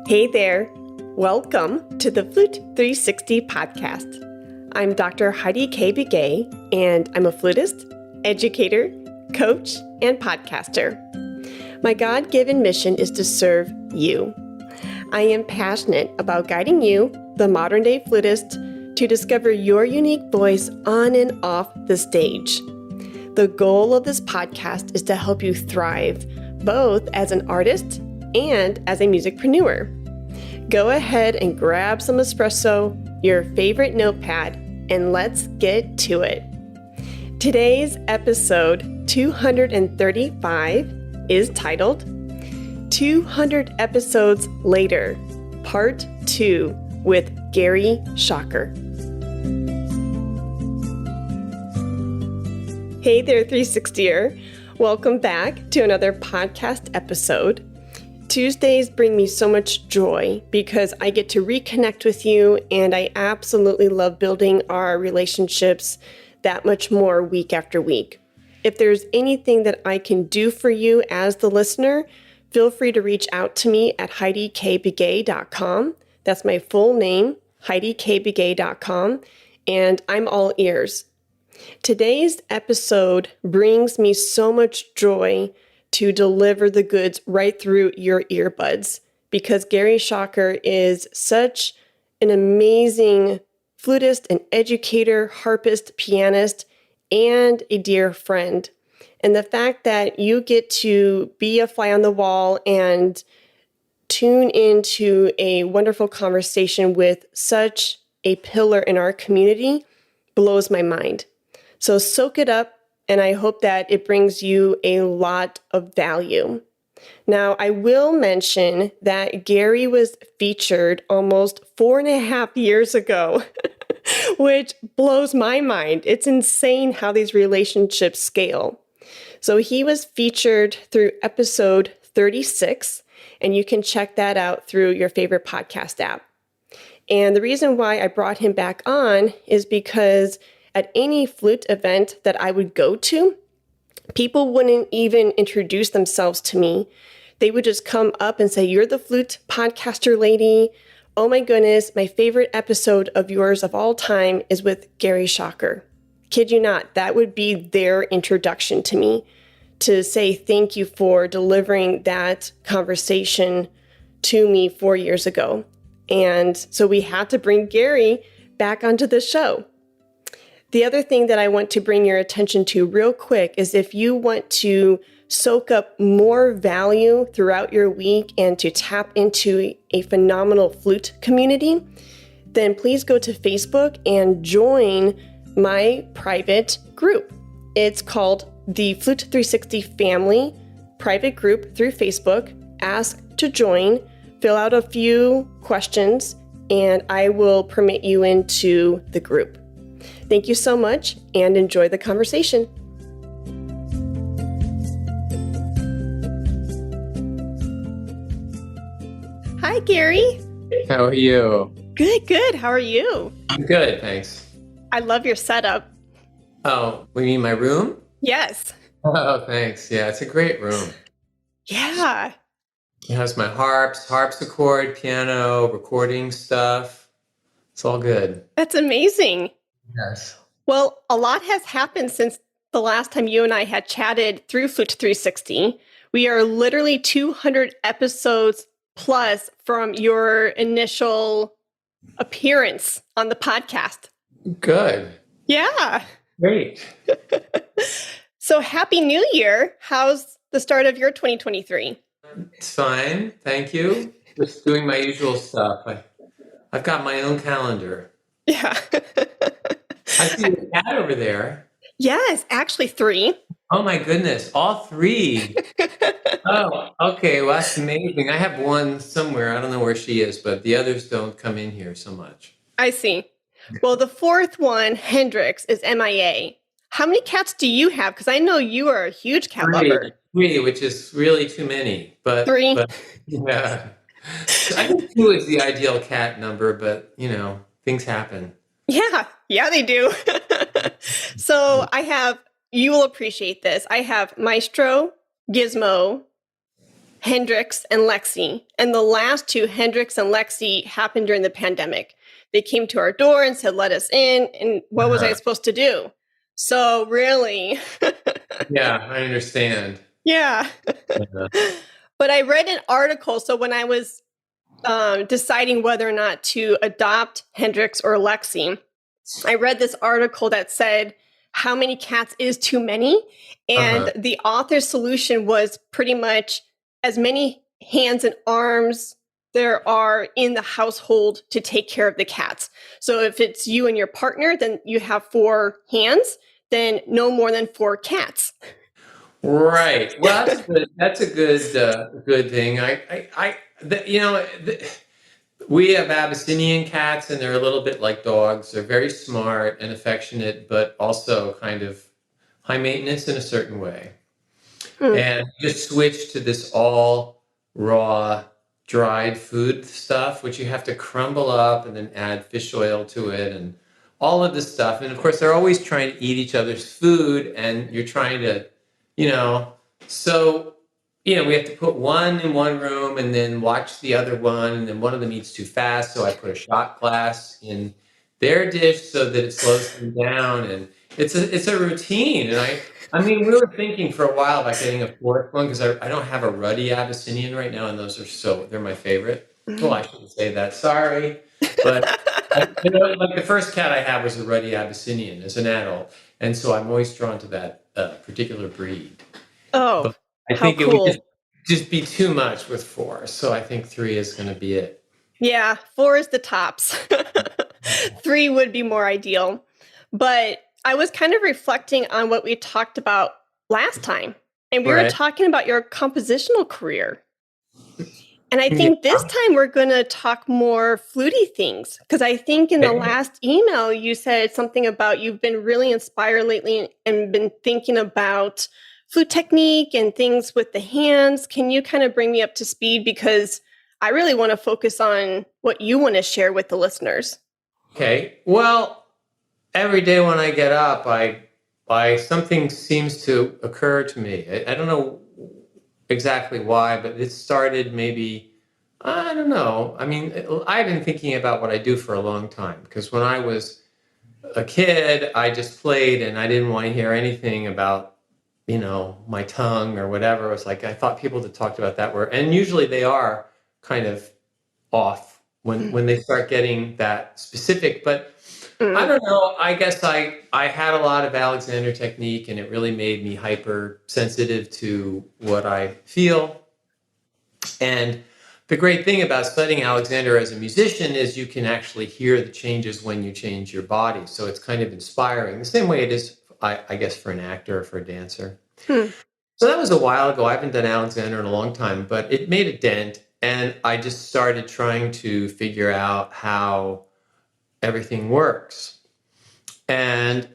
Hey there, welcome to the Flute 360 podcast. I'm Dr. Heidi K. Begay, and I'm a flutist, educator, coach, and podcaster. My God-given mission is to serve you. I am passionate about guiding you, the modern-day flutist, to discover your unique voice on and off the stage. The goal of this podcast is to help you thrive, both as an artist and as a musicpreneur. Go ahead and grab some espresso, your favorite notepad, and let's get to it. Today's episode 235 is titled 200 Episodes Later, Part 2 with Gary Schocker. Hey there, 360er. Welcome back to another podcast episode. Tuesdays bring me so much joy because I get to reconnect with you, and I absolutely love building our relationships that much more week after week. If there's anything that I can do for you as the listener, feel free to reach out to me at HeidiKBegay.com. That's my full name, HeidiKBegay.com, and I'm all ears. Today's episode brings me so much joy to deliver the goods right through your earbuds because Gary Schocker is such an amazing flutist, an educator, harpist, pianist, and a dear friend. And the fact that you get to be a fly on the wall and tune into a wonderful conversation with such a pillar in our community blows my mind. So soak it up, and I hope that it brings you a lot of value. Now, I will mention that Gary was featured almost 4.5 years ago, which blows my mind. It's insane how these relationships scale. So he was featured through episode 36, and you can check that out through your favorite podcast app. And the reason why I brought him back on is because at any flute event that I would go to, people wouldn't even introduce themselves to me. They would just come up and say, "You're the flute podcaster lady. Oh my goodness, my favorite episode of yours of all time is with Gary Schocker." Kid you not, that would be their introduction to me, to say thank you for delivering that conversation to me 4 years ago. And so we had to bring Gary back onto the show. The other thing that I want to bring your attention to real quick is if you want to soak up more value throughout your week and to tap into a phenomenal flute community, then please go to Facebook and join my private group. It's called the Flute 360 Family private group through Facebook. Ask to join, fill out a few questions, and I will permit you into the group. Thank you so much and enjoy the conversation. Hi, Gary. How are you? Good. How are you? I'm good, thanks. I love your setup. Oh, you mean my room? Yes. Oh, thanks. Yeah, it's a great room. Yeah. It has my harpsichord, piano, recording stuff. It's all good. That's amazing. Yes. Well, a lot has happened since the last time you and I had chatted through Flute 360. We are literally 200 episodes plus from your initial appearance on the podcast. Good. Yeah. Great. So happy New Year. How's the start of your 2023? It's fine. Thank you. Just doing my usual stuff. I've got my own calendar. Yeah. I see a cat over there. Yes, actually 3. Oh my goodness, all 3. Oh, okay. Well, that's amazing. I have one somewhere. I don't know where she is, but the others don't come in here so much. I see. Well, the 4th one, Hendrix, is MIA. How many cats do you have? Because I know you are a huge cat lover. 3, which is really too many. But 3? But, yeah. I think 2 is the ideal cat number, but, things happen. Yeah, they do. So you will appreciate this. I have Maestro, Gizmo, Hendrix and Lexi. And the last two, Hendrix and Lexi, happened during the pandemic. They came to our door and said, let us in. And what was I supposed to do? So really, Yeah, I understand. yeah. Yeah. But I read an article. So when I was deciding whether or not to adopt Hendrix or Lexi, I read this article that said how many cats is too many. And the author's solution was pretty much as many hands and arms there are in the household to take care of the cats. So if it's you and your partner, then you have 4 hands, then no more than 4 cats. Right. Well, that's good. That's a good thing. We have Abyssinian cats, and they're a little bit like dogs. They're very smart and affectionate, but also kind of high maintenance in a certain way. And just switch to this all raw, dried food stuff, which you have to crumble up and then add fish oil to it and all of this stuff. And of course, they're always trying to eat each other's food, and you're trying to, so we have to put one in one room and then watch the other one, and then one of them eats too fast, so I put a shot glass in their dish so that it slows them down, and it's a routine. And we were thinking for a while about getting a 4th one because I don't have a ruddy Abyssinian right now, and those are they're my favorite. Well, I shouldn't say that, sorry, but like the first cat I had was a ruddy Abyssinian as an adult, and so I'm always drawn to that particular breed. Oh, but I how think cool. it would just be too much with 4, so I think 3 is going to be it. Yeah, 4 is the tops. 3 would be more ideal. But I was kind of reflecting on what we talked about last time. And we were talking about your compositional career. And I think this time we're going to talk more fluty things. Because I think in the last email, you said something about you've been really inspired lately and been thinking about flute technique and things with the hands. Can you kind of bring me up to speed? Because I really want to focus on what you want to share with the listeners. Okay. Well, every day when I get up, something seems to occur to me. I don't know exactly why, but it started maybe, I don't know. I've been thinking about what I do for a long time, because when I was a kid, I just played and I didn't want to hear anything about, my tongue or whatever. It was like, I thought people that talked about that were, and usually they are kind of off when they start getting that specific. But I don't know. I guess I had a lot of Alexander technique, and it really made me hypersensitive to what I feel. And the great thing about studying Alexander as a musician is you can actually hear the changes when you change your body. So it's kind of inspiring, the same way it is, I guess, for an actor or for a dancer. So that was a while ago. I haven't done Alexander in a long time, but it made a dent. And I just started trying to figure out how everything works. And,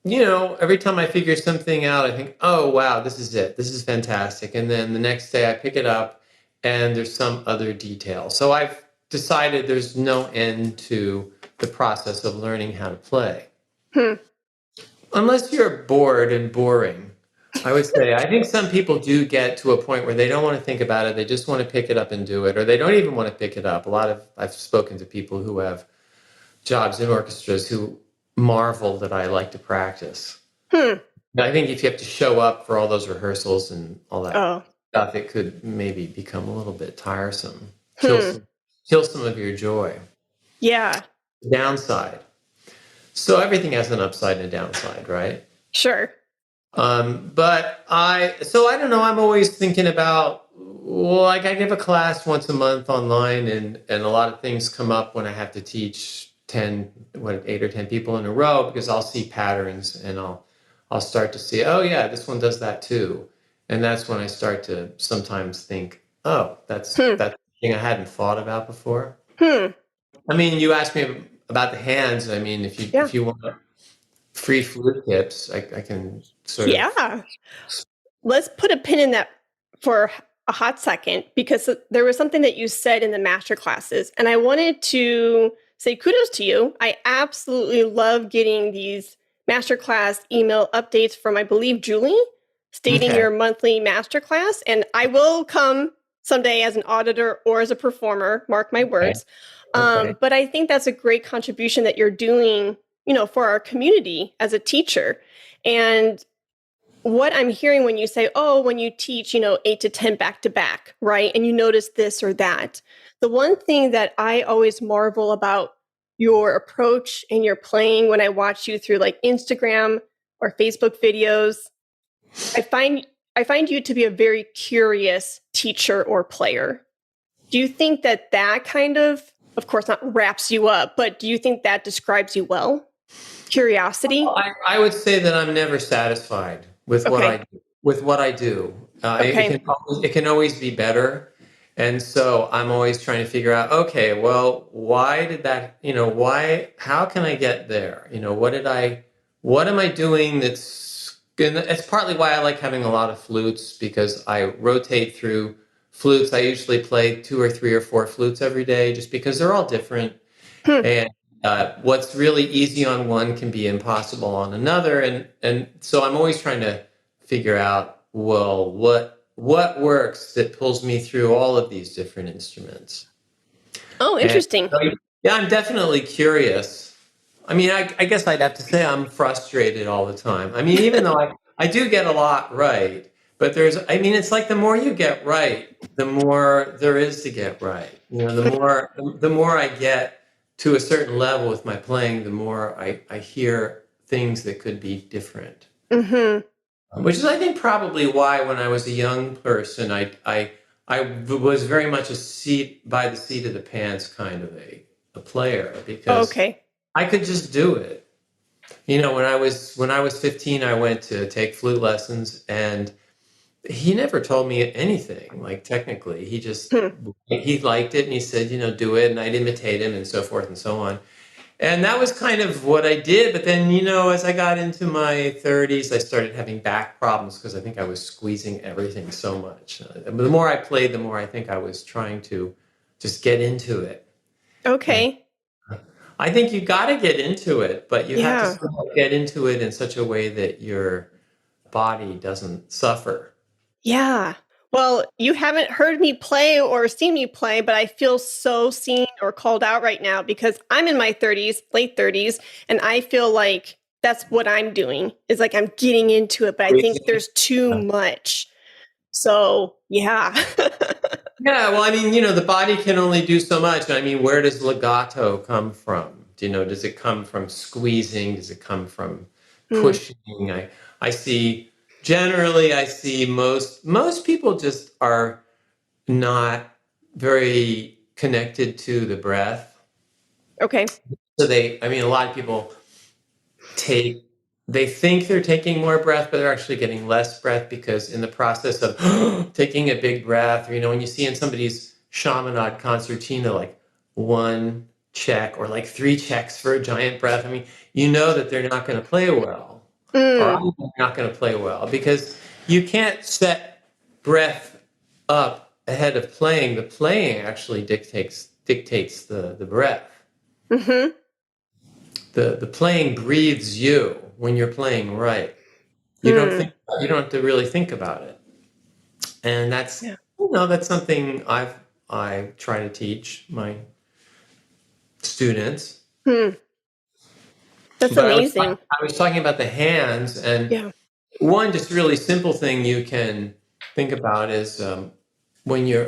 every time I figure something out, I think, oh, wow, this is it. This is fantastic. And then the next day I pick it up and there's some other detail. So I've decided there's no end to the process of learning how to play. Unless you're bored and boring, I would say. I think some people do get to a point where they don't want to think about it. They just want to pick it up and do it, or they don't even want to pick it up. I've spoken to people who have jobs in orchestras who marvel that I like to practice. I think if you have to show up for all those rehearsals and all that stuff, it could maybe become a little bit tiresome. Kill some of your joy. Yeah. Downside. So everything has an upside and a downside, right? Sure. But I don't know. I'm always thinking about, like, I give a class once a month online, and a lot of things come up when I have to teach 8 or 10 people in a row, because I'll see patterns and I'll start to see, oh yeah, this one does that too. And that's when I start to sometimes think, oh, that's a thing I hadn't thought about before. You asked me about the hands. If you want free flute tips, I can sort of. Yeah. Let's put a pin in that for a hot second, because there was something that you said in the master classes, and I wanted to say kudos to you. I absolutely love getting these masterclass email updates from, I believe, Julie, stating Okay. your monthly masterclass. And I will come someday as an auditor or as a performer, mark my Okay. words. Okay. But I think that's a great contribution that you're doing, for our community as a teacher. And what I'm hearing when you say, oh, when you teach, 8 to 10 back to back, right? And you notice this or that. The one thing that I always marvel about your approach and your playing when I watch you through like Instagram or Facebook videos, I find you to be a very curious teacher or player. Do you think that kind of course, not wraps you up, but do you think that describes you well? Curiosity? I would say that I'm never satisfied with Okay. what I do. Okay. It can always be better, and so I'm always trying to figure out. Okay, well, why did that? Why? How can I get there? What am I doing? And it's partly why I like having a lot of flutes because I rotate through flutes. I usually play 2 or 3 or 4 flutes every day, just because they're all different. Hmm. And what's really easy on one can be impossible on another, and so I'm always trying to figure out, well, what works that pulls me through all of these different instruments. Oh, And interesting. so, yeah, I'm definitely curious. I mean, I guess I'd have to say I'm frustrated all the time. I mean, even though I do get a lot right, but it's like the more you get right, the more there is to get right. The more I get to a certain level with my playing, the more I hear things that could be different. Mm-hmm. Which is, I think, probably why when I was a young person, I was very much a seat by the seat of the pants kind of a player because Okay. I could just do it. When I was 15, I went to take flute lessons, and he never told me anything. Like technically, Hmm. he liked it, and he said, do it, and I'd imitate him, and so forth and so on. And that was kind of what I did. But then, as I got into my 30s, I started having back problems because I think I was squeezing everything so much. The more I played, the more I think I was trying to just get into it. And Okay. I think you got to get into it, but you have to Yeah. still get into it in such a way that your body doesn't suffer. Yeah. Well, you haven't heard me play or seen me play, but I feel so seen or called out right now because I'm in my 30s, late 30s, and I feel like that's what I'm doing is like I'm getting into it, but I think there's too much. So, yeah. Yeah, well, the body can only do so much. I mean, where does legato come from? Does it come from squeezing? Does it come from Hmm. pushing? I see, generally, I see most people just are not very connected to the breath. Okay. So a lot of people take they think they're taking more breath, but they're actually getting less breath because in the process of taking a big breath, or when you see in somebody's shamanade concertina, like one check or like 3 checks for a giant breath, that they're not going to play well, or Mm. I'm not going to play well because you can't set breath up ahead of playing. The playing actually dictates the breath. Mm-hmm. The playing breathes you when you're playing right. Mm. You don't have to really think about it. And Yeah. that's something I try to teach my students. Hmm. That's But amazing. I was talking about the hands, and Yeah. one just really simple thing you can think about is I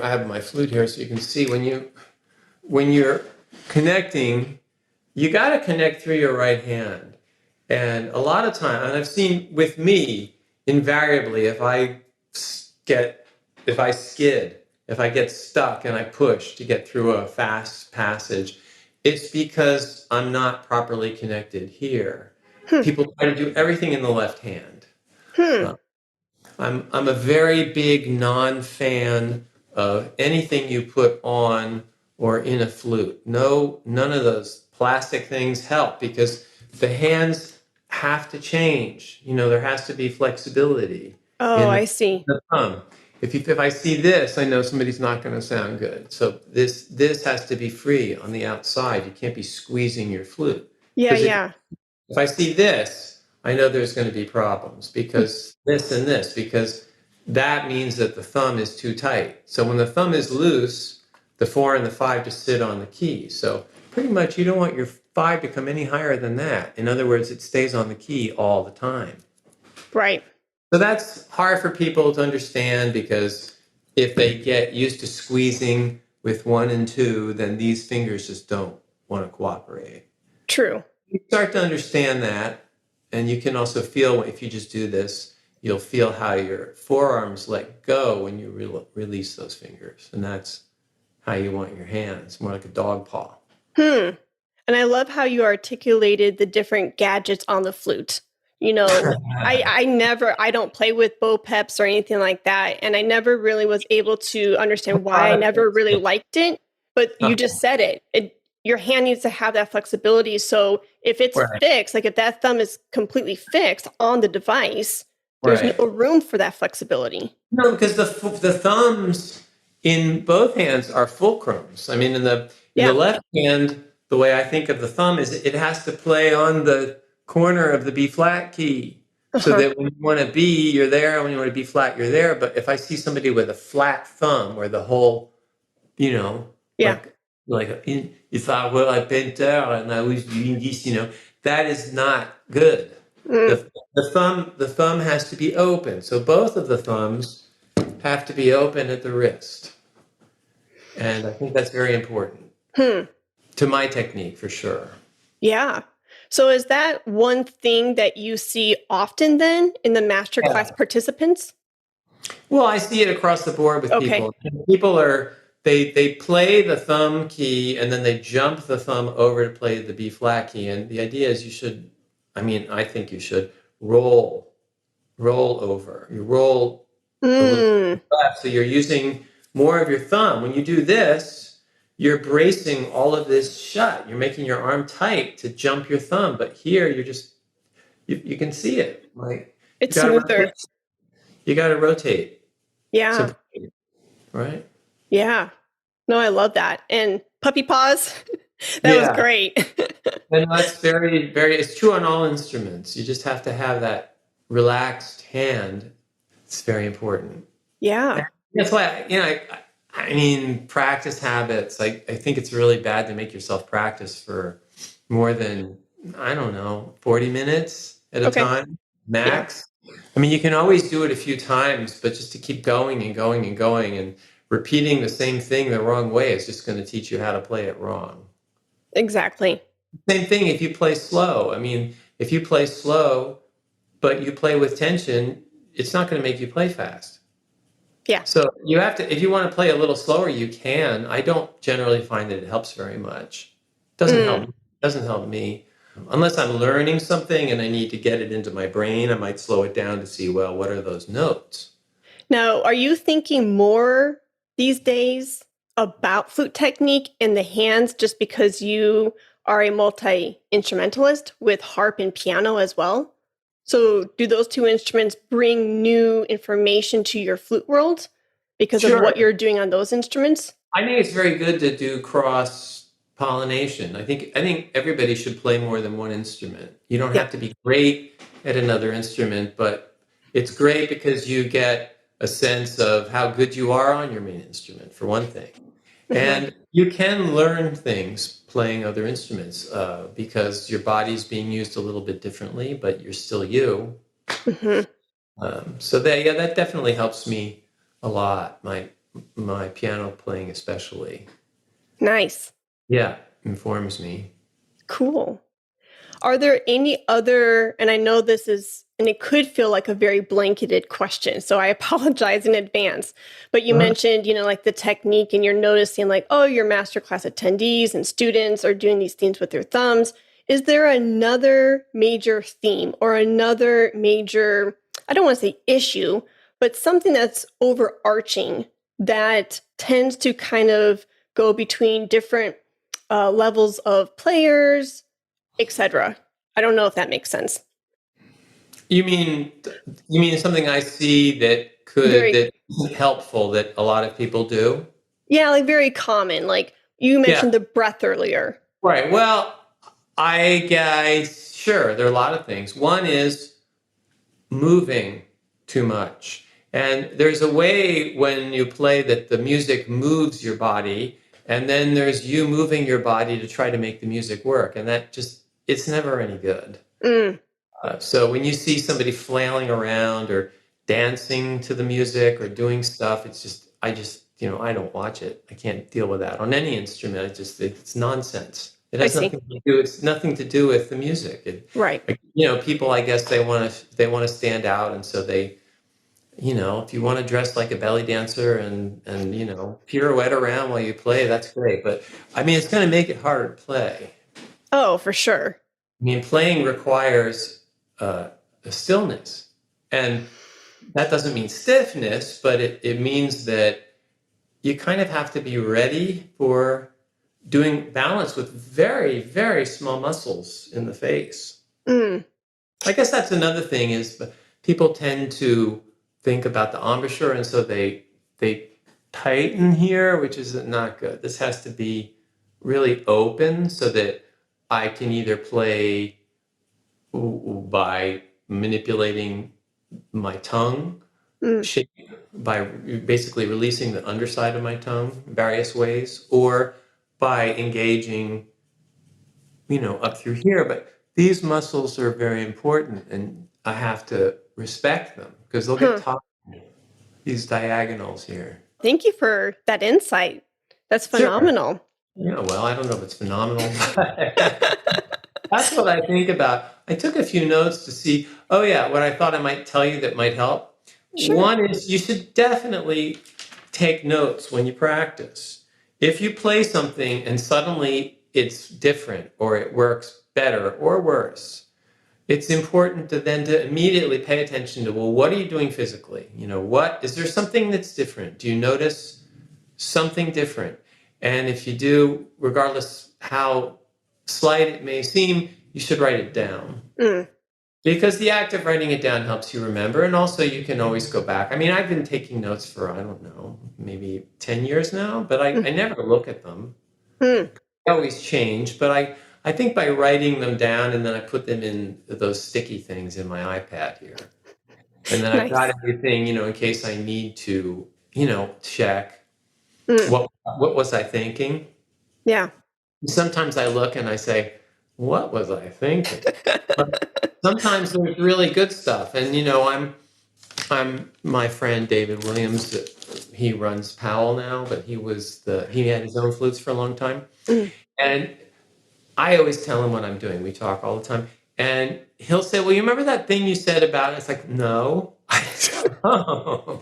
have my flute here so you can see when you're connecting, you got to connect through your right hand. And a lot of time, and I've seen with me, invariably, get, if I skid, if I get stuck and I push to get through a fast passage, it's because I'm not properly connected here. Hmm. People try to do everything in the left hand. Hmm. Uh, I'm a very big non-fan of anything you put on or in a flute. No, none of those plastic things help because the hands have to change. There has to be flexibility Oh, in I see. the thumb. If I see this, I know somebody's not going to sound good. So this has to be free on the outside. You can't be squeezing your flute Yeah, because yeah. if I see this, I know there's going to be problems because this and this, because that means that the thumb is too tight. So when the thumb is loose, the 4 and the 5 just sit on the key. So pretty much you don't want your 5 to come any higher than that. In other words, it stays on the key all the time. Right. So that's hard for people to understand because if they get used to squeezing with 1 and 2, then these fingers just don't want to cooperate. True. You start to understand that, and you can also feel if you just do this, you'll feel how your forearms let go when you release those fingers, and that's how you want your hands, more like a dog paw. And I love how you articulated the different gadgets on the flute. You know, I don't play with bow peps or anything like that. And I never really was able to understand why I never really liked it. But you just said it. Your hand needs to have that flexibility. So if it's fixed, like if that thumb is completely fixed on the device, there's no room for that flexibility. No, because the thumbs in both hands are fulcrums. I mean, in the left hand, the way I think of the thumb is it has to play on the corner of the B flat key. So that when you want to B, you're there. When you want to B flat, you're there. But if I see somebody with a flat thumb where the whole, like if I were a painter and I was doing this, that is not good. The thumb has to be open. So both of the thumbs have to be open at the wrist. And I think that's very important to my technique for sure. Yeah. So is that one thing that you see often then in the masterclass participants? Well, I see it across the board with people. People they play the thumb key and then they jump the thumb over to play the B flat key. And the idea is I think you should roll over. You roll a little left. So you're using more of your thumb. When you do this, you're bracing all of this shut. You're making your arm tight to jump your thumb. But here, you're just, you can see it. Like it's smoother. You got to rotate. Yeah. Right? Yeah. No, I love that. And puppy paws, that was great. And that's very, very, it's true on all instruments. You just have to have that relaxed hand. It's very important. Yeah. That's why, I mean, practice habits. I think it's really bad to make yourself practice for more than, 40 minutes at a time, max. Yeah. I mean, you can always do it a few times, but just to keep going and going and going and repeating the same thing the wrong way is just going to teach you how to play it wrong. Exactly. Same thing if you play slow. I mean, if you play slow, but you play with tension, it's not going to make you play fast. Yeah. So you have to, if you want to play a little slower, you can. I don't generally find that it helps very much. It doesn't help me. Unless I'm learning something and I need to get it into my brain, I might slow it down to see, well, what are those notes? Now, are you thinking more these days about flute technique in the hands just because you are a multi-instrumentalist with harp and piano as well? So do those two instruments bring new information to your flute world because of what you're doing on those instruments? I think it's very good to do cross-pollination. I think everybody should play more than one instrument. You don't have to be great at another instrument, but it's great because you get a sense of how good you are on your main instrument, for one thing. And you can learn things playing other instruments because your body's being used a little bit differently, but you're still you. So that definitely helps me a lot. My piano playing especially. Nice. Yeah, informs me. Cool. Are there any other, and I know this is, and it could feel like a very blanketed question, so I apologize in advance, but you mentioned, like the technique and you're noticing like, oh, your masterclass attendees and students are doing these things with their thumbs. Is there another major theme or another major, I don't want to say issue, but something that's overarching that tends to kind of go between different levels of players, etc.? I don't know if that makes sense. You mean something I see that isn't helpful that a lot of people do? Yeah, like very common. Like you mentioned the breath earlier. Right. Well, Sure, there are a lot of things. One is moving too much. And there's a way when you play that the music moves your body, and then there's you moving your body to try to make the music work. And that just, it's never any good. Mm. So when you see somebody flailing around or dancing to the music or doing stuff, I don't watch it. I can't deal with that on any instrument. It's nonsense. It I has see. it's nothing to do with the music. Right. People, I guess they want to stand out. And so they, if you want to dress like a belly dancer and pirouette around while you play, that's great. But I mean, it's going to make it harder to play. Oh, for sure. I mean, playing requires a stillness. And that doesn't mean stiffness, but it means that you kind of have to be ready for doing balance with very, very small muscles in the face. Mm. I guess that's another thing is people tend to think about the embouchure, and so they tighten here, which is not good. This has to be really open so that I can either play by manipulating my tongue shape by basically releasing the underside of my tongue various ways, or by engaging, up through here. But these muscles are very important, and I have to respect them because they'll get taught these diagonals here. Thank you for that insight. That's phenomenal. Sure. Well, I don't know if it's phenomenal, but that's what I think about. I took a few notes to see, what I thought I might tell you that might help. Sure. One is you should definitely take notes when you practice. If you play something and suddenly it's different or it works better or worse, it's important to immediately pay attention to, well, what are you doing physically? Is there something that's different? Do you notice something different? And if you do, regardless how slight it may seem, you should write it down. Because the act of writing it down helps you remember. And also you can always go back. I mean, I've been taking notes for, I don't know, maybe 10 years now, but I never look at them. They always change. But I think by writing them down, and then I put them in those sticky things in my iPad here. And then I've got everything, in case I need to, check what was I thinking? Yeah. Sometimes I look and I say, what was I thinking? But sometimes there's really good stuff. And, I'm my friend David Williams, he runs Powell now, but he had his own flutes for a long time. And I always tell him what I'm doing. We talk all the time. And he'll say, well, you remember that thing you said about it? It's like, no, I don't.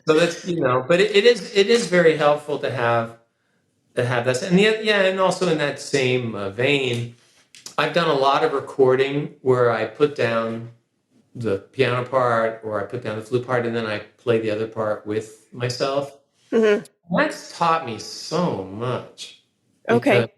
So that's, but it is very helpful to have this. And and also in that same vein, I've done a lot of recording where I put down the piano part or I put down the flute part and then I play the other part with myself. That's taught me so much. Okay.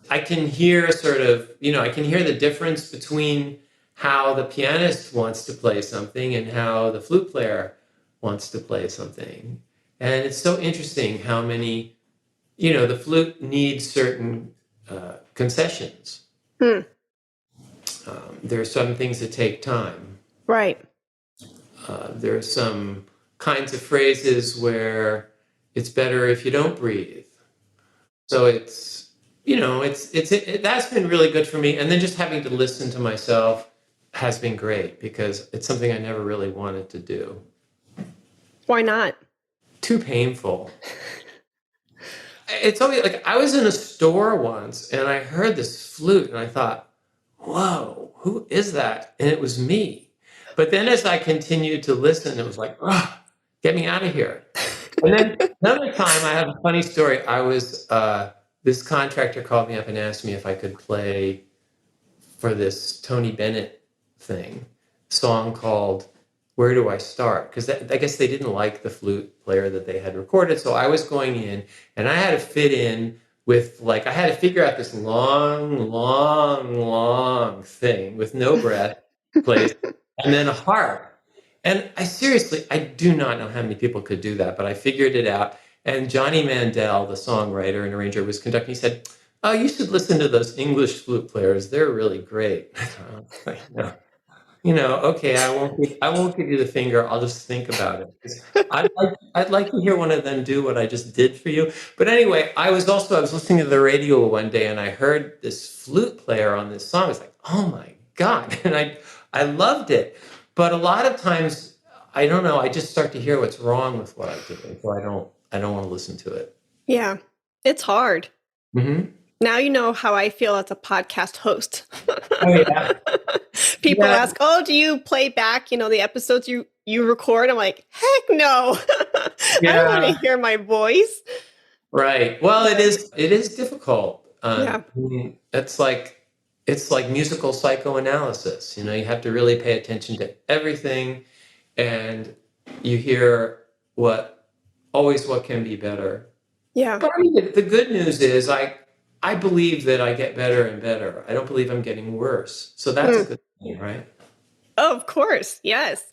I can hear I can hear the difference between how the pianist wants to play something and how the flute player wants to play something. And it's so interesting how many, the flute needs certain concessions. There are some things that take time. Right. There are some kinds of phrases where it's better if you don't breathe. So it's, that's been really good for me. And then just having to listen to myself has been great because it's something I never really wanted to do. Why not? Too painful. It's always like I was in a store once and I heard this flute and I thought, whoa, who is that? And it was me. But then as I continued to listen, it was like, oh, get me out of here. And then another time, I have a funny story. I was, this contractor called me up and asked me if I could play for this Tony Bennett thing, song called Where Do I Start? Because I guess they didn't like the flute player that they had recorded. So I was going in and I had to fit in with I had to figure out this long, long, long thing with no breath place and then a harp. And I do not know how many people could do that, but I figured it out. And Johnny Mandel, the songwriter and arranger, was conducting. He said, "Oh, you should listen to those English flute players. They're really great." No. Okay, I won't give you the finger. I'll just think about it. 'Cause I'd like to hear one of them do what I just did for you. But anyway, I was listening to the radio one day and I heard this flute player on this song. I was like, oh my God. And I loved it. But a lot of times, I don't know, I just start to hear what's wrong with what I do. And so I don't want to listen to it. Yeah, it's hard. Hmm. Now you know how I feel as a podcast host. Oh yeah. People Yeah. ask, "Oh, do you play back, the episodes you record?" I'm like, "Heck no. I don't want to Yeah. hear my voice." Right. Well, it is difficult. Yeah. It's like musical psychoanalysis. You have to really pay attention to everything, and you hear what can be better. Yeah. But I mean, the good news is I believe that I get better and better. I don't believe I'm getting worse. So that's a Mm. good thing, right? Oh, of course. Yes.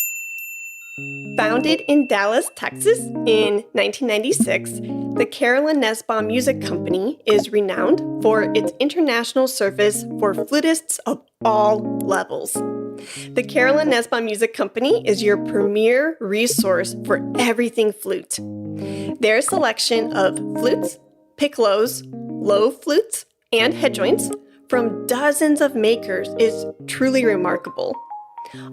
Founded in Dallas, Texas in 1996, the Carolyn Nesbaum Music Company is renowned for its international service for flutists of all levels. The Carolyn Nesbaum Music Company is your premier resource for everything flute. Their selection of flutes, piccolos, low flutes, and head joints from dozens of makers is truly remarkable.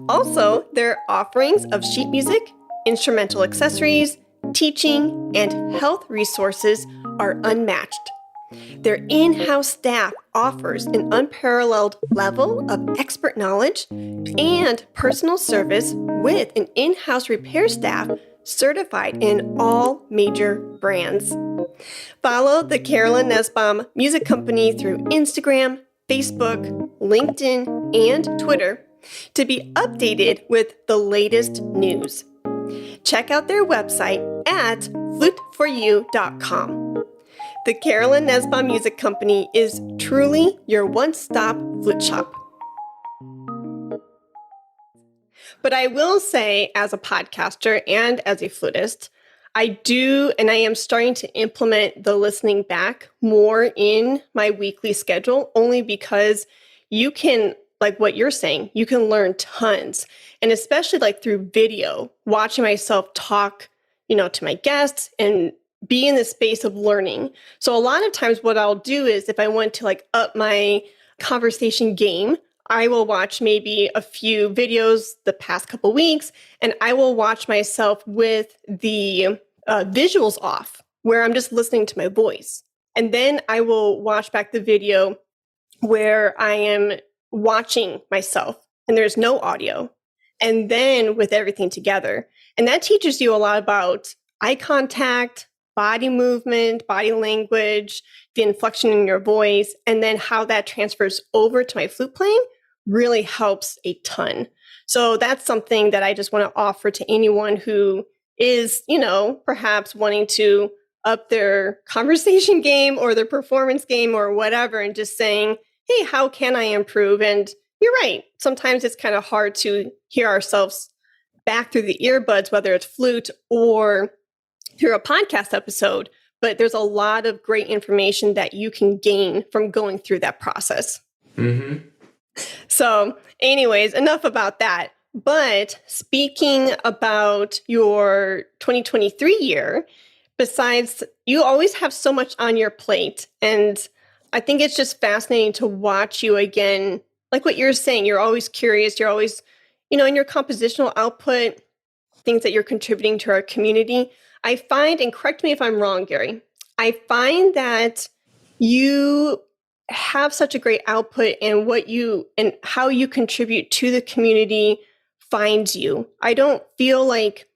Also, their offerings of sheet music, instrumental accessories, teaching, and health resources are unmatched. Their in-house staff offers an unparalleled level of expert knowledge and personal service with an in-house repair staff certified in all major brands. Follow the Carolyn Nesbaum Music Company through Instagram, Facebook, LinkedIn, and Twitter to be updated with the latest news. Check out their website at fluteforyou.com. The Carolyn Nesbaum Music Company is truly your one-stop flute shop. But I will say, as a podcaster and as a flutist, I do, and I am starting to implement the listening back more in my weekly schedule, only because you can, like what you're saying, you can learn tons. And especially like through video, watching myself talk, to my guests and be in the space of learning. So a lot of times what I'll do is if I want to like up my conversation game, I will watch maybe a few videos the past couple weeks, and I will watch myself with the visuals off, where I'm just listening to my voice. And then I will watch back the video where I am watching myself and there's no audio. And then with everything together. And that teaches you a lot about eye contact, body movement, body language, the inflection in your voice, and then how that transfers over to my flute playing really helps a ton. So that's something that I just want to offer to anyone who is, perhaps wanting to up their conversation game or their performance game or whatever, and just saying, hey, how can I improve? And you're right. Sometimes it's kind of hard to hear ourselves back through the earbuds, whether it's flute or through a podcast episode. But there's a lot of great information that you can gain from going through that process. Mm-hmm. So, anyways, enough about that. But speaking about your 2023 year, besides, you always have so much on your plate. And I think it's just fascinating to watch you again. Like what you're saying, you're always curious. You're always, in your compositional output, things that you're contributing to our community. I find, and correct me if I'm wrong, Gary, I find that you have such a great output, and how you contribute to the community finds you. I don't feel like,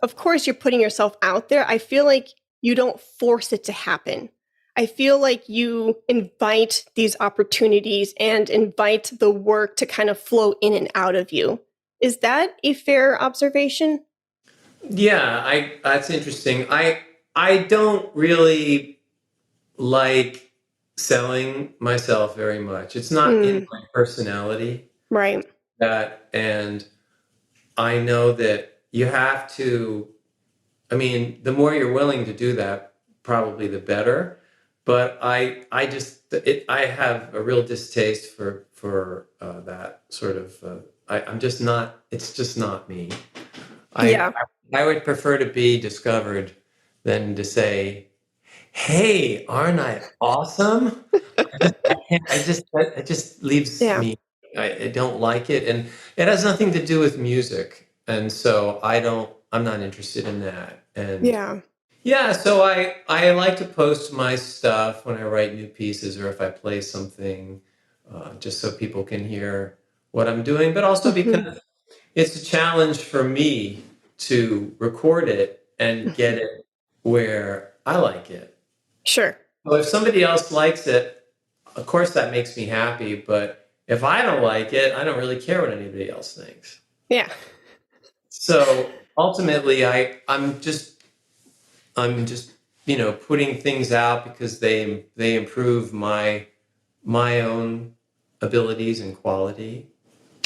of course, you're putting yourself out there. I feel like you don't force it to happen. I feel like you invite these opportunities and invite the work to kind of flow in and out of you. Is that a fair observation? Yeah, that's interesting. I don't really like selling myself very much. It's not in my personality. Right. And I know that you have to, I mean, the more you're willing to do that, probably the better. but I have a real distaste for that sort of. I'm just not. It's just not me. I Yeah. I would prefer to be discovered than to say, "Hey, aren't I awesome?" It just leaves Yeah. me. I don't like it, and it has nothing to do with music, and so I'm not interested in that. And Yeah. yeah, so I like to post my stuff when I write new pieces or if I play something, just so people can hear what I'm doing, but also Hmm. because it's a challenge for me to record it and get it where I like it. Sure. So if somebody else likes it, of course that makes me happy, but if I don't like it, I don't really care what anybody else thinks. Yeah. So ultimately, I'm just putting things out because they improve my own abilities and quality,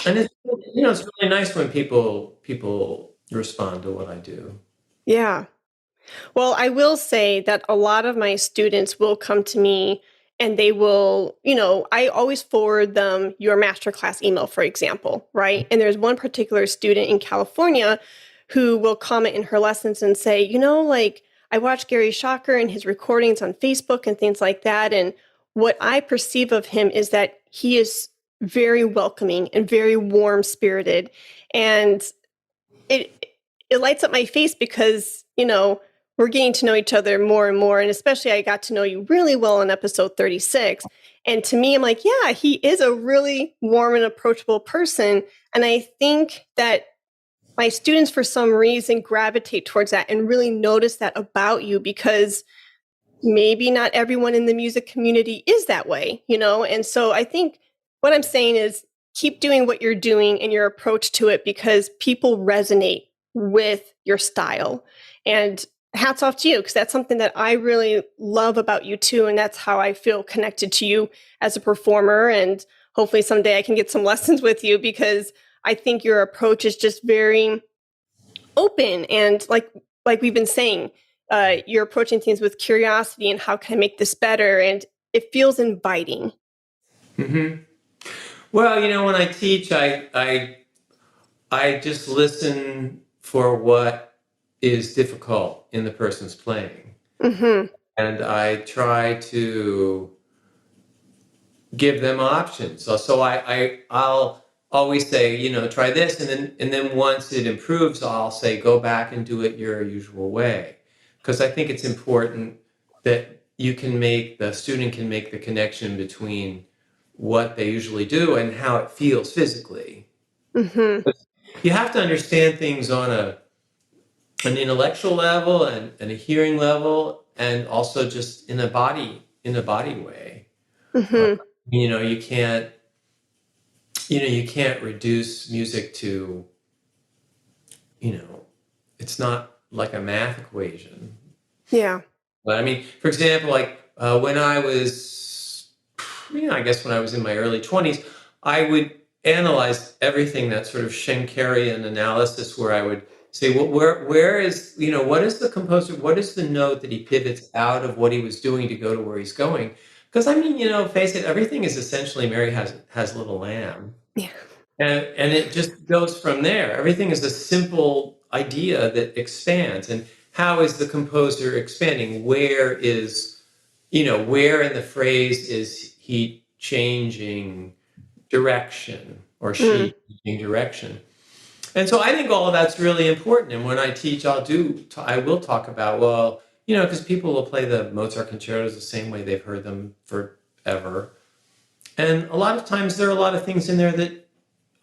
and it's really nice when people respond to what I do. Yeah. Well, I will say that a lot of my students will come to me and they will, I always forward them your masterclass email, for example, right? And there's one particular student in California who will comment in her lessons and say, like, I watch Gary Schocker and his recordings on Facebook and things like that. And what I perceive of him is that he is very welcoming and very warm spirited. And it it lights up my face because we're getting to know each other more and more, and especially I got to know you really well in episode 36, and to me I'm like, yeah, he is a really warm and approachable person, and I think that my students for some reason gravitate towards that and really notice that about you because maybe not everyone in the music community is that way, and so I think what I'm saying is keep doing what you're doing and your approach to it because people resonate with your style. And hats off to you because that's something that I really love about you too. And that's how I feel connected to you as a performer. And hopefully someday I can get some lessons with you because I think your approach is just very open and like we've been saying, you're approaching things with curiosity and how can I make this better, and it feels inviting. Hmm. Well, when I teach, I just listen for what is difficult in the person's playing, Mm-hmm. and I try to give them options. So I'll always say, try this, and then once it improves, I'll say, go back and do it your usual way, because I think it's important that the student can make the connection between what they usually do and how it feels physically. Mm-hmm. But you have to understand things on an intellectual level and a hearing level, and also just in a body way. Uh, Mm-hmm. you can't you can't reduce music to, you know, it's not like a math equation. Yeah. But I mean, for example, like when I was, I guess when I was in my early 20s, I would analyze everything, that sort of Schenkerian analysis, where I would say, well, where is, what is the composer, what is the note that he pivots out of what he was doing to go to where he's going? Because I mean, face it, everything is essentially Mary has Little Lamb. Yeah. And it just goes from there. Everything is a simple idea that expands. And how is the composer expanding? Where in the phrase is he changing direction, or Mm. she changing direction? And so I think all of that's really important. And when I teach, I will talk about, well, because people will play the Mozart concertos the same way they've heard them forever. And a lot of times there are a lot of things in there that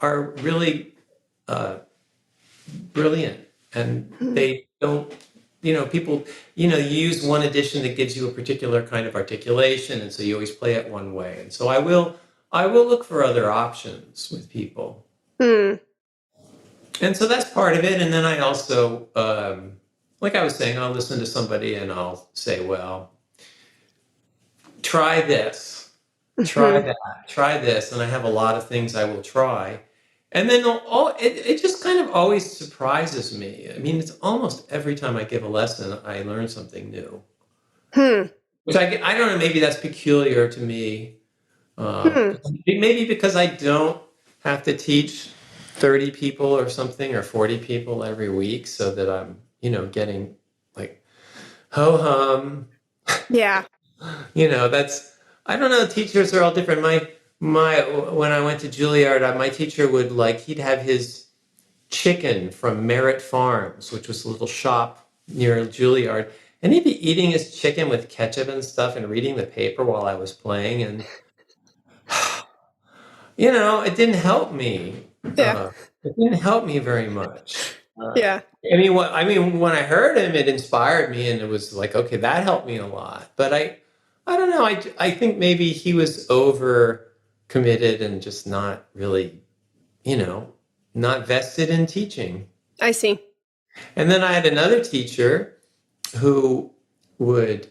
are really uh, brilliant, and Mm. they don't. People. You use one edition that gives you a particular kind of articulation, and so you always play it one way. And so I will look for other options with people, Mm. and so that's part of it. And then I also, like I was saying, I'll listen to somebody and I'll say, well, try this, try Mm-hmm. that, try this, and I have a lot of things I will try. And then it just kind of always surprises me. I mean, it's almost every time I give a lesson, I learn something new. Hmm. which I don't know, maybe that's peculiar to me. Hmm. Maybe because I don't have to teach 30 people or something or 40 people every week so that I'm, getting like ho hum. Yeah. That's, I don't know, teachers are all different. When I went to Juilliard, my teacher would he'd have his chicken from Merritt Farms, which was a little shop near Juilliard. And he'd be eating his chicken with ketchup and stuff and reading the paper while I was playing. And, it didn't help me. Yeah. It didn't help me very much. Yeah. When I heard him, it inspired me, and it was like, okay, that helped me a lot. But I don't know. I think maybe he was over committed and just not really, not vested in teaching. I see. And then I had another teacher who would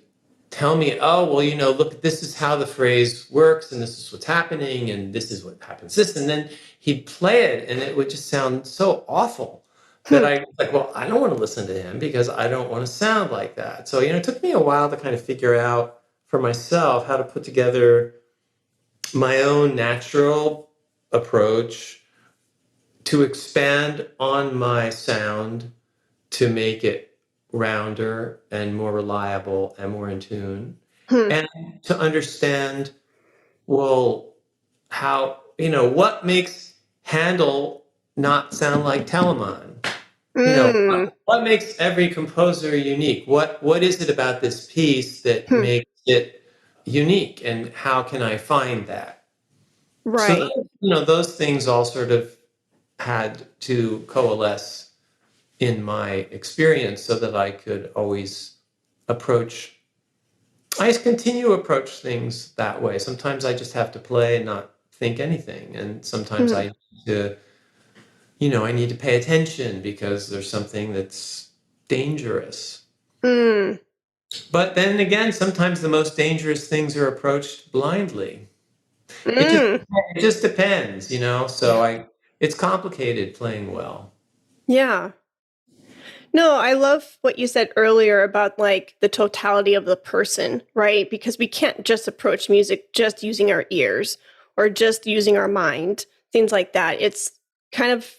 tell me, oh, well, look, this is how the phrase works, and this is what's happening, and this is what happens this. And then he'd play it, and it would just sound so awful that Hmm. I like, well, I don't want to listen to him because I don't want to sound like that. So, it took me a while to kind of figure out for myself how to put together my own natural approach to expand on my sound to make it rounder and more reliable and more in tune, Hmm. and to understand, well, how, what makes Handel not sound like Telemann? Mm. What makes every composer unique? What is it about this piece that Hmm. makes it unique, and how can I find that? So Right. those things all sort of had to coalesce in my experience so that I could always I just continue to approach things that way. Sometimes I just have to play and not think anything. And sometimes Hmm. I need to, I need to pay attention because there's something that's dangerous. Mm. But then again, sometimes the most dangerous things are approached blindly. It just Mm. it just depends, so it's complicated playing well. Yeah. No, I love what you said earlier about like the totality of the person, right? Because we can't just approach music just using our ears or just using our mind, things like that. It's kind of,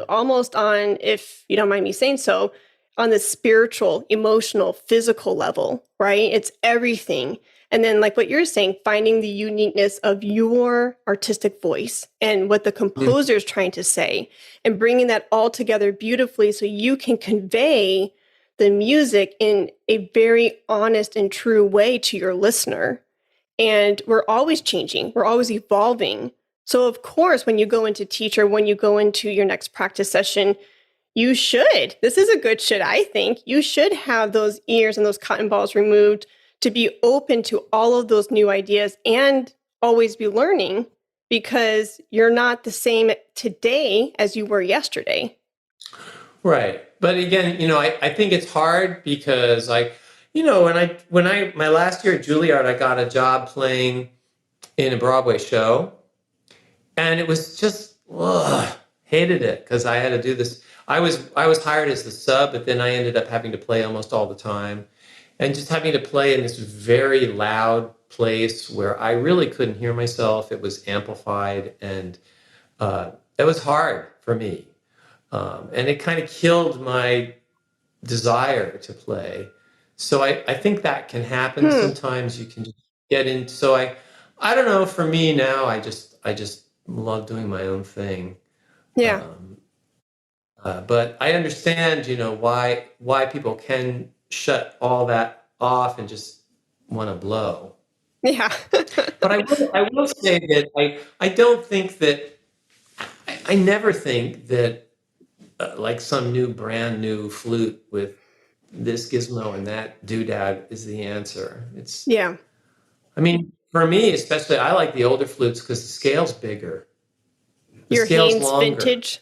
almost on, if you don't mind me saying so, on the spiritual, emotional, physical level, right? It's everything. And then, like what you're saying, finding the uniqueness of your artistic voice and what the Mm. composer is trying to say, and bringing that all together beautifully so you can convey the music in a very honest and true way to your listener. And we're always changing, we're always evolving. So, of course, when you go into teach or when you go into your next practice session, you should. This is a good should, I think. You should have those ears and those cotton balls removed to be open to all of those new ideas and always be learning, because you're not the same today as you were yesterday. Right. But again, I think it's hard because my last year at Juilliard, I got a job playing in a Broadway show, and it was just, hated it because I had to do this. I was hired as the sub, but then I ended up having to play almost all the time, and just having to play in this very loud place where I really couldn't hear myself. It was amplified, and it was hard for me. And it kind of killed my desire to play. So I think that can happen. Hmm. Sometimes you can just get in. So I don't know. For me now, I just love doing my own thing. Yeah. Um, but I understand, why people can shut all that off and just want to blow. Yeah. But I will say that I don't think that I never think that like some new brand new flute with this gizmo and that doodad is the answer. Yeah. For me especially, I like the older flutes because the scale's bigger, the Your scale's Haynes longer. vintage.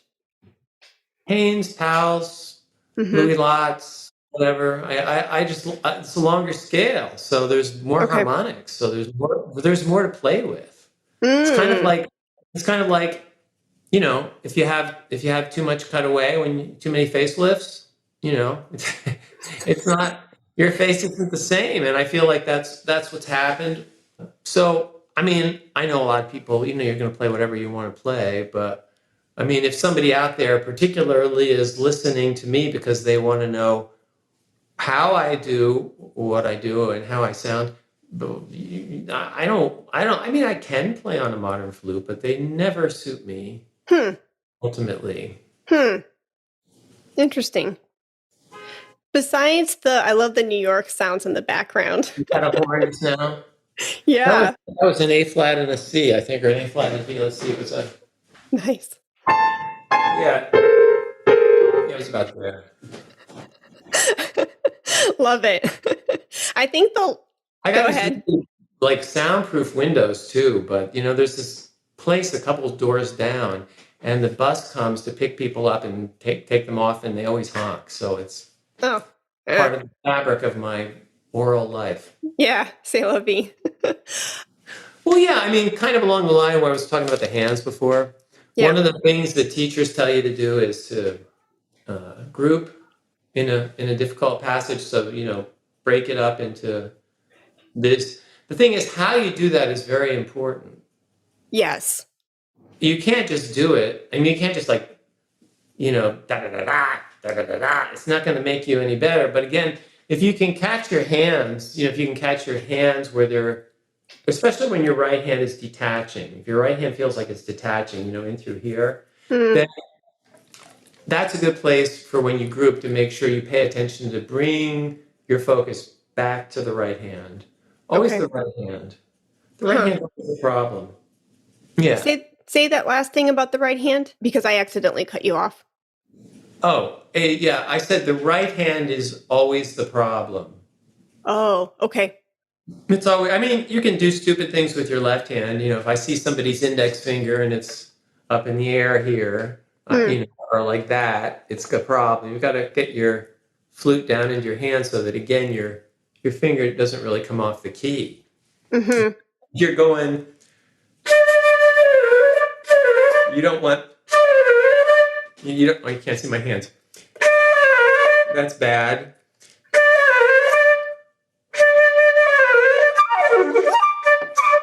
Haynes, Pals, Hmm. Louis Lots, whatever. I just it's a longer scale, so there's more Okay. harmonics, so there's more to play with. It's kind of Mm. like it's kind of like if you have too much cutaway, too many facelifts, it's not your face isn't the same. And I feel like that's what's happened. So, I mean, I know a lot of people, you're going to play whatever you want to play, but I mean, if somebody out there particularly is listening to me because they want to know how I do what I do and how I sound, I mean, I can play on a modern flute, but they never suit me ultimately. Interesting. Besides I love the New York sounds in the background. You got a horn now? Yeah. That was an A flat and a C, I think, or an A flat and a B. Let's see, it was a, Nice. yeah, it was about there. Love it. I think go ahead. Like soundproof windows too, but there's this place a couple doors down, and the bus comes to pick people up and take them off, and they always honk. So it's part of the fabric of my oral life. Yeah, c'est la vie. Well, yeah, I mean, kind of along the line where I was talking about the hands before. Yeah. One of the things that teachers tell you to do is to group in a difficult passage. So break it up into this. The thing is, how you do that is very important. Yes. You can't just do it. I mean, you can't just da da da da da da da. It's not going to make you any better. But again, if you can catch your hands, if you can catch your hands where they're, especially when your right hand is detaching. If your right hand feels like it's detaching, in through here, then that's a good place for when you group to make sure you pay attention to bring your focus back to the right hand. Always the right hand. The right hand is the problem. Yeah. Say that last thing about the right hand, because I accidentally cut you off. Oh, yeah. I said the right hand is always the problem. Oh, okay. It's always, I mean, you can do stupid things with your left hand. If I see somebody's index finger and it's up in the air here, or like that, it's a problem. You've got to get your flute down into your hand so that, again, your finger doesn't really come off the key. Mm-hmm. You're going, you don't want, you can't see my hands. That's bad.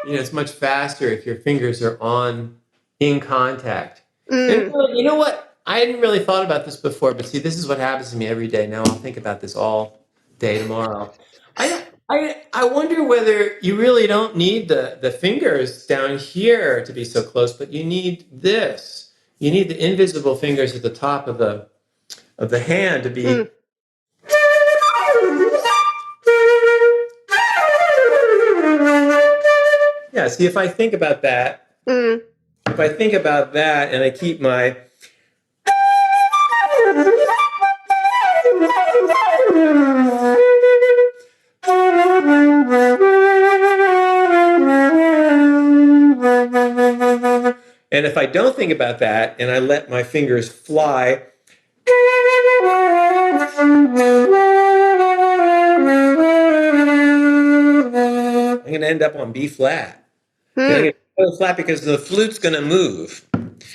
It's much faster if your fingers are in contact. And you know what? I hadn't really thought about this before, but see, this is what happens to me every day. Now I'll think about this all day tomorrow. I wonder whether you really don't need the fingers down here to be so close, but you need this. You need the invisible fingers at the top of the hand to be. Yeah, see, if I think about that, and I keep my. And if I don't think about that and I let my fingers fly, I'm going to end up on B flat. I'm going to go flat because the flute's going to move.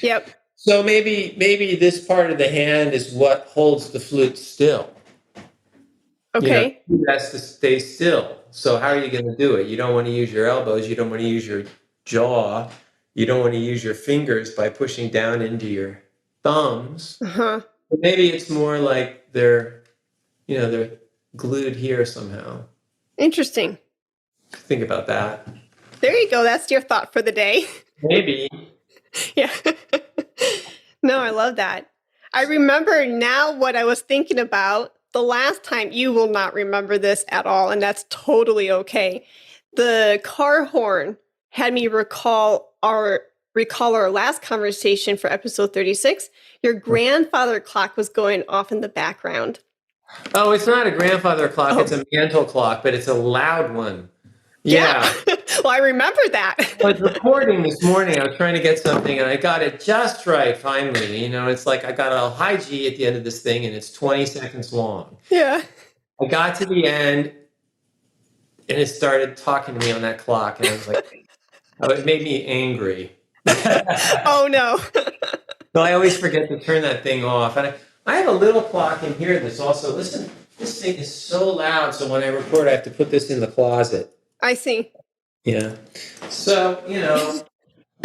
Yep. So maybe this part of the hand is what holds the flute still. Okay. It has to stay still. So how are you going to do it? You don't want to use your elbows. You don't want to use your jaw. You don't want to use your fingers by pushing down into your thumbs. But maybe it's more like they're glued here somehow. Interesting. Think about that. There you go. That's your thought for the day. Maybe. Yeah. No, I love that. I remember now what I was thinking about the last time. You will not remember this at all, and that's totally okay. The car horn had me recall our last conversation for episode 36. Your grandfather clock was going off in the background. Oh, it's not a grandfather clock. It's a mantle clock, but it's a loud one. Yeah. Well, I remember that. I was recording this morning. I was trying to get something, and I got it just right finally. It's like I got a high G at the end of this thing, and it's 20 seconds long. Yeah. I got to the end, and it started talking to me on that clock, and I was like, it made me angry. Oh, no. So I always forget to turn that thing off. And I have a little clock in here that's also, listen, this thing is so loud, so when I record, I have to put this in the closet. I see. Yeah. So,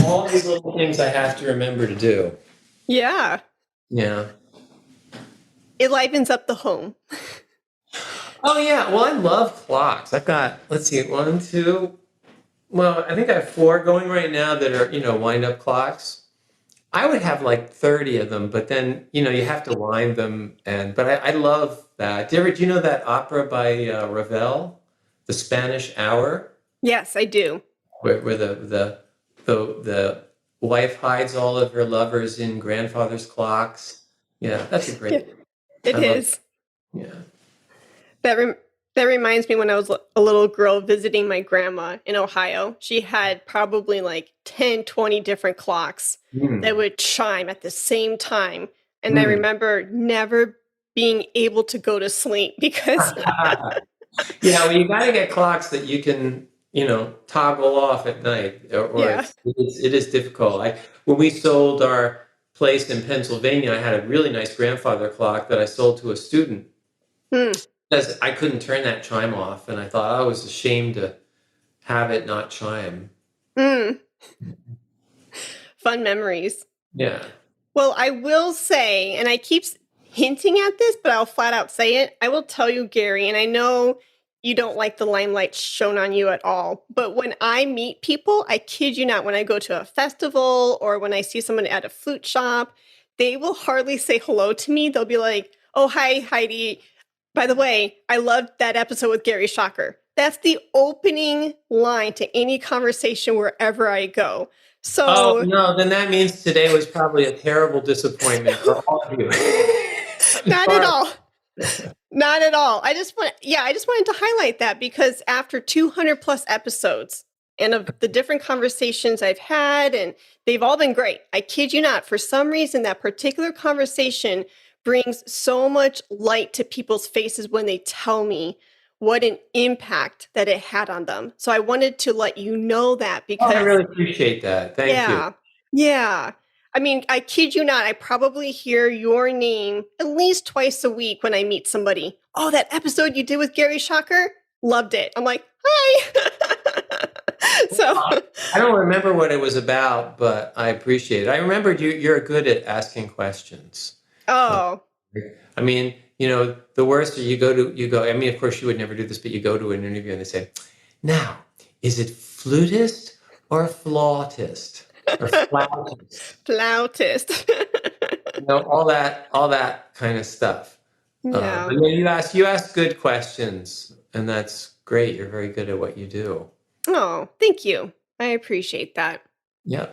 all these little things I have to remember to do. Yeah. Yeah. It livens up the home. Oh, yeah. Well, I love clocks. I've got, let's see, one, two. Well, I think I have 4 going right now that are, wind-up clocks. I would have like 30 of them, but then, you have to wind them. But I love that. Do you know that opera by Ravel, The Spanish Hour, Yes, I do. where the wife hides all of her lovers in grandfather's clocks? Yeah, that's a Yeah, great. it I love. is. Yeah. That that reminds me when I was a little girl visiting my grandma in Ohio. She had probably like 10, 20 different clocks that Mm. would chime at the same time. And I Mm. remember never being able to go to sleep because Yeah, well, you got to get clocks that you can, toggle off at night, or yeah. it is difficult. When we sold our place in Pennsylvania, I had a really nice grandfather clock that I sold to a student Hmm. because I couldn't turn that chime off, and I thought I was ashamed to have it not chime. Hmm. Fun memories. Yeah. Well, I will say, and I keep hinting at this, but I'll flat out say it. I will tell you, Gary, and I know you don't like the limelight shown on you at all, but when I meet people, I kid you not, when I go to a festival or when I see someone at a flute shop, they will hardly say hello to me. They'll be like, "Oh, hi, Heidi. By the way, I loved that episode with Gary Schocker." That's the opening line to any conversation wherever I go. Oh So no, then that means today was probably a terrible disappointment for all of you. I'm not at sorry. all. Not at all. I just wanted to highlight that because after 200 plus episodes and of the different conversations I've had, and they've all been great. I kid you not. For some reason, that particular conversation brings so much light to people's faces when they tell me what an impact that it had on them. So I wanted to let you know that Oh, I because really appreciate that. Thank you. yeah. Yeah. I mean, I kid you not, I probably hear your name at least twice a week when I meet somebody. Oh, that episode you did with Gary Schocker? Loved it. I'm like, hi. So, I don't remember what it was about, but I appreciate it. I remembered you're good at asking questions. Uh, oh, I mean, the worst are you go, I mean, of course you would never do this, but you go to an interview and they say, now, is it flutist or flautist or flautist? flautist. All that kind of stuff. Yeah. But yeah, you ask good questions, and that's great. You're very good at what you do. Oh, thank you. I appreciate that. Yeah.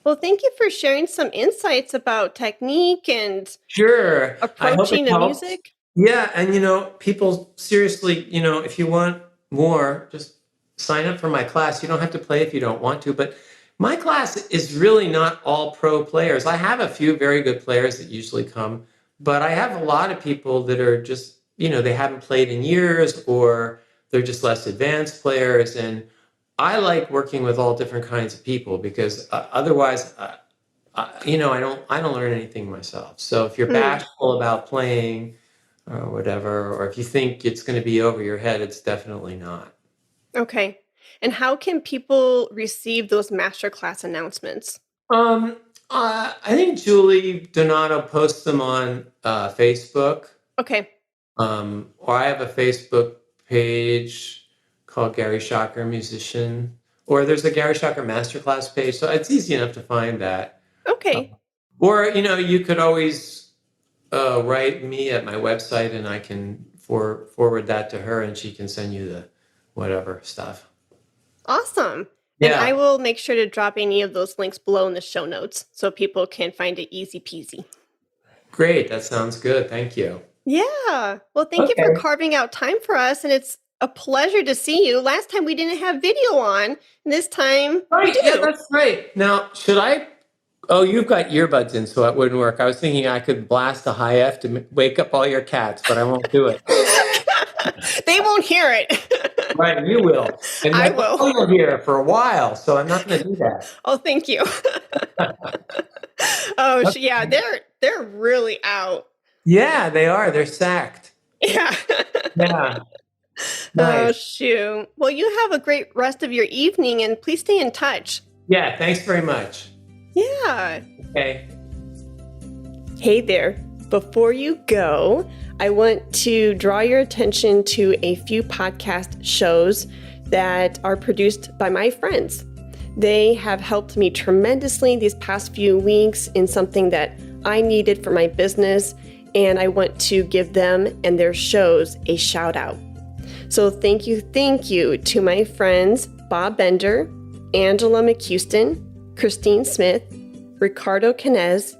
Well, thank you for sharing some insights about technique and Sure. I hope it approaching the helps. music. Yeah, and people seriously, if you want more, just sign up for my class. You don't have to play if you don't want to, but my class is really not all pro players. I have a few very good players that usually come, but I have a lot of people that are just, they haven't played in years or they're just less advanced players, and I like working with all different kinds of people because otherwise I don't learn anything myself. So if you're Hmm. bashful about playing or whatever, or if you think it's going to be over your head, it's definitely not. Okay. And how can people receive those masterclass announcements? Um, I think Julie Donato posts them on Facebook, Okay. or I have a Facebook page called Gary Schocker Musician, or there's a Gary Schocker Masterclass page, so it's easy enough to find that. Uh, Okay. or you could always write me at my website, and I can forward that to her, and she can send you the whatever stuff. Awesome. And I Yeah, will make sure to drop any of those links below in the show notes so people can find it easy peasy. great. That sounds good. Thank you. Yeah. Well, thank you for Okay. carving out time for us. And it's a pleasure to see you. Last time we didn't have video on, and this time we Right. Yeah, do. that's right. Now, should I? Oh, you've got earbuds in, so it wouldn't work. I was thinking I could blast a high F to wake up all your cats, but I won't do it. They won't hear it. Right, you will. And I that's will. all you'll hear for a while, so I'm not going to do that. Oh, thank you. Oh, yeah, Okay. they're really out. Yeah, they are. They're sacked. Yeah. Yeah. Oh, Nice. shoot. Well, you have a great rest of your evening and please stay in touch. Yeah. Thanks very much. Yeah. Okay. Hey there. Before you go, I want to draw your attention to a few podcast shows that are produced by my friends. They have helped me tremendously these past few weeks in something that I needed for my business, and I want to give them and their shows a shout out. So thank you to my friends Bob Bender, Angela McHouston, Christine Smith, Ricardo Canez,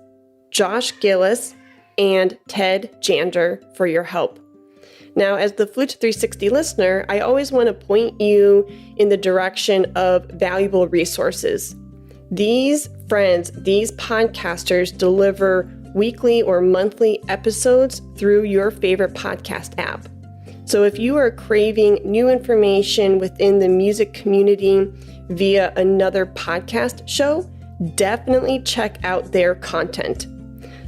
Josh Gillis, and Ted Jander for your help. Now, as the Flute 360 listener, I always want to point you in the direction of valuable resources. These friends, these podcasters deliver weekly or monthly episodes through your favorite podcast app. So if you are craving new information within the music community via another podcast show, definitely check out their content.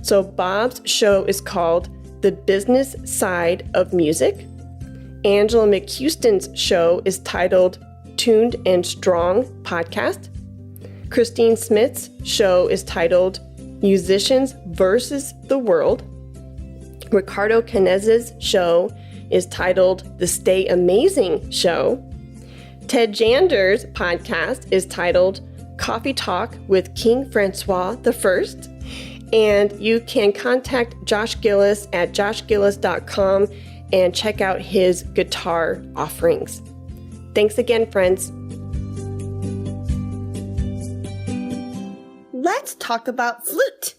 So Bob's show is called The Business Side of Music. Angela McHouston's show is titled Tuned and Strong Podcast. Christine Smith's show is titled Musicians versus the World. Ricardo Canez's show is titled The Stay Amazing Show. Ted Jander's podcast is titled Coffee Talk with King Francois I. And you can contact Josh Gillis at joshgillis.com and check out his guitar offerings. Thanks again, friends. Let's talk about flute.